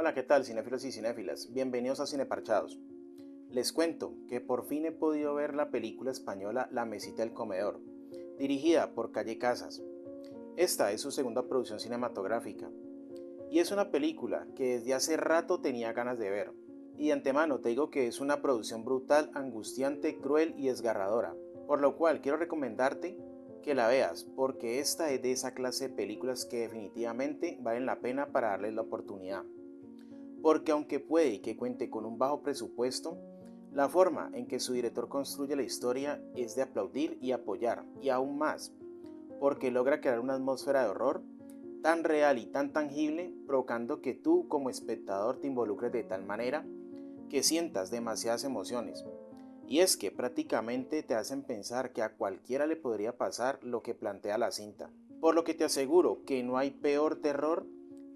Hola, ¿qué tal, cinéfilos y cinéfilas? Bienvenidos a Cineparchados. Les cuento que por fin he podido ver la película española La Mesita del Comedor, dirigida por Calle Casas. Esta es su segunda producción cinematográfica y es una película que desde hace rato tenía ganas de ver. Y de antemano te digo que es una producción brutal, angustiante, cruel y desgarradora, por lo cual quiero recomendarte que la veas, porque esta es de esa clase de películas que definitivamente valen la pena para darles la oportunidad. Porque aunque puede que cuente con un bajo presupuesto, la forma en que su director construye la historia es de aplaudir y apoyar, y aún más, porque logra crear una atmósfera de horror tan real y tan tangible, provocando que tú como espectador te involucres de tal manera que sientas demasiadas emociones. Y es que prácticamente te hacen pensar que a cualquiera le podría pasar lo que plantea la cinta. Por lo que te aseguro que no hay peor terror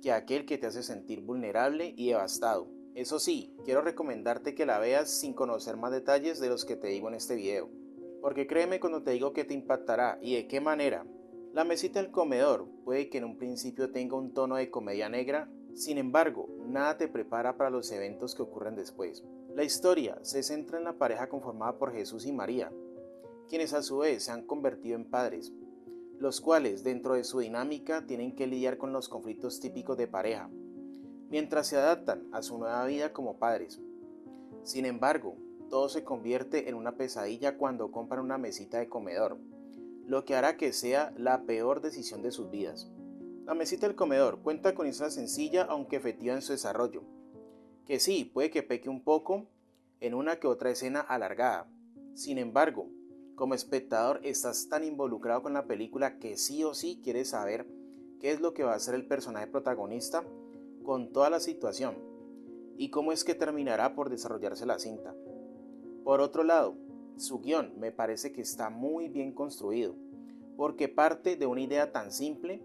que aquel que te hace sentir vulnerable y devastado. Eso sí, quiero recomendarte que la veas sin conocer más detalles de los que te digo en este video. Porque créeme cuando te digo que te impactará y de qué manera. La mesita del comedor puede que en un principio tenga un tono de comedia negra, sin embargo, nada te prepara para los eventos que ocurren después. La historia se centra en la pareja conformada por Jesús y María, quienes a su vez se han convertido en padres, los cuales dentro de su dinámica tienen que lidiar con los conflictos típicos de pareja, mientras se adaptan a su nueva vida como padres. Sin embargo, todo se convierte en una pesadilla cuando compran una mesita de comedor, lo que hará que sea la peor decisión de sus vidas. La mesita del comedor cuenta con esa sencilla aunque efectiva en su desarrollo, que sí, puede que peque un poco en una que otra escena alargada. Sin embargo, como espectador estás tan involucrado con la película que sí o sí quieres saber qué es lo que va a hacer el personaje protagonista con toda la situación y cómo es que terminará por desarrollarse la cinta. Por otro lado, su guión me parece que está muy bien construido, porque parte de una idea tan simple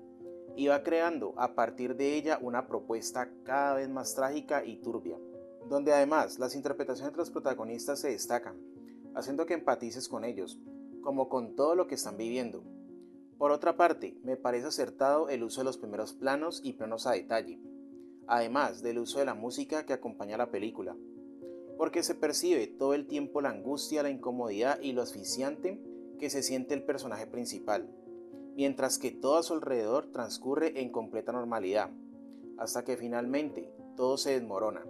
y va creando a partir de ella una propuesta cada vez más trágica y turbia, donde además las interpretaciones de los protagonistas se destacan, haciendo que empatices con ellos, como con todo lo que están viviendo. Por otra parte, me parece acertado el uso de los primeros planos y planos a detalle, además del uso de la música que acompaña la película, porque se percibe todo el tiempo la angustia, la incomodidad y lo asfixiante que se siente el personaje principal, mientras que todo a su alrededor transcurre en completa normalidad, hasta que finalmente todo se desmorona,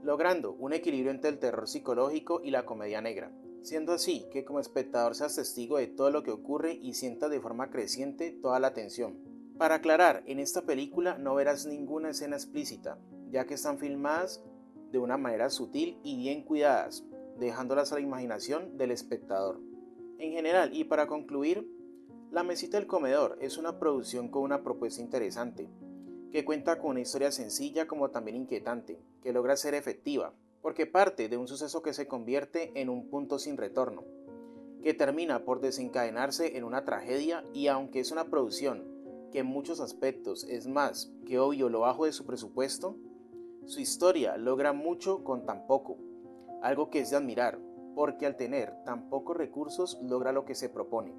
logrando un equilibrio entre el terror psicológico y la comedia negra, siendo así que como espectador seas testigo de todo lo que ocurre y sientas de forma creciente toda la tensión. Para aclarar, en esta película no verás ninguna escena explícita, ya que están filmadas de una manera sutil y bien cuidadas, dejándolas a la imaginación del espectador. En general, y para concluir, La Mesita del Comedor es una producción con una propuesta interesante, que cuenta con una historia sencilla como también inquietante, que logra ser efectiva, porque parte de un suceso que se convierte en un punto sin retorno, que termina por desencadenarse en una tragedia y aunque es una producción que en muchos aspectos es más que obvio lo bajo de su presupuesto, su historia logra mucho con tan poco, algo que es de admirar, porque al tener tan pocos recursos logra lo que se propone,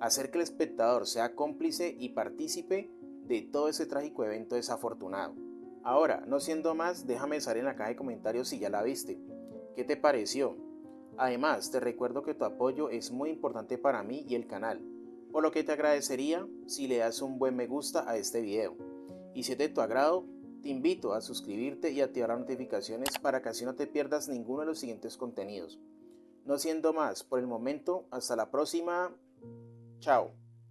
hacer que el espectador sea cómplice y partícipe de todo ese trágico evento desafortunado. Ahora, no siendo más, déjame saber en la caja de comentarios si ya la viste. ¿Qué te pareció? Además, te recuerdo que tu apoyo es muy importante para mí y el canal, por lo que te agradecería si le das un buen me gusta a este video. Y si es de tu agrado, te invito a suscribirte y activar las notificaciones para que así no te pierdas ninguno de los siguientes contenidos. No siendo más, por el momento, hasta la próxima. Chao.